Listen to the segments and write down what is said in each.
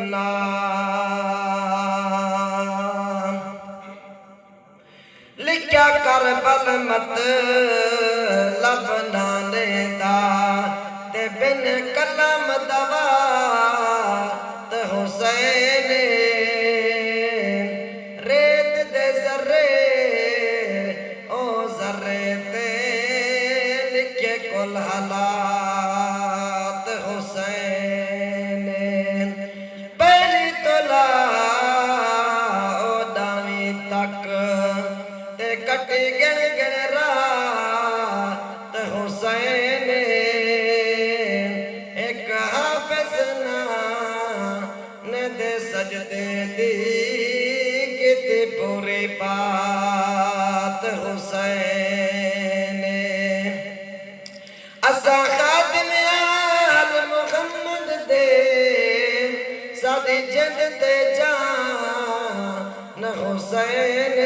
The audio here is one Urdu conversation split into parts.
اللہ لکھیا کربل مطلب نانے دا تے بن کلم دوا تے حسین ریت دے ذرے او ذرے تے لکھے کل حالات حسین پہلی تولا او داویں تک تے کٹی گن گن رات حسین ایک حافظ نے دے سجدے دی کتی پوری بات حسین اسا خادم آل محمد دے سادی جد دے جان حسین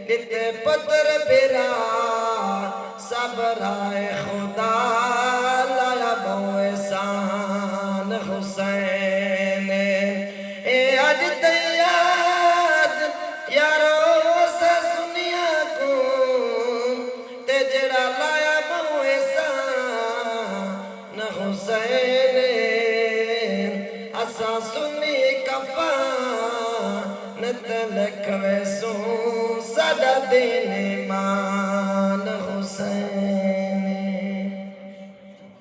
کتے پتر برا صبرائے خدا لایا بو احسان حسین اے آج تیاد یارو سے سنیا کو تے جڑا لایا بو احسان حسین اسا سنی کفا نتلک ویسوں سادہ دین ایمان حسین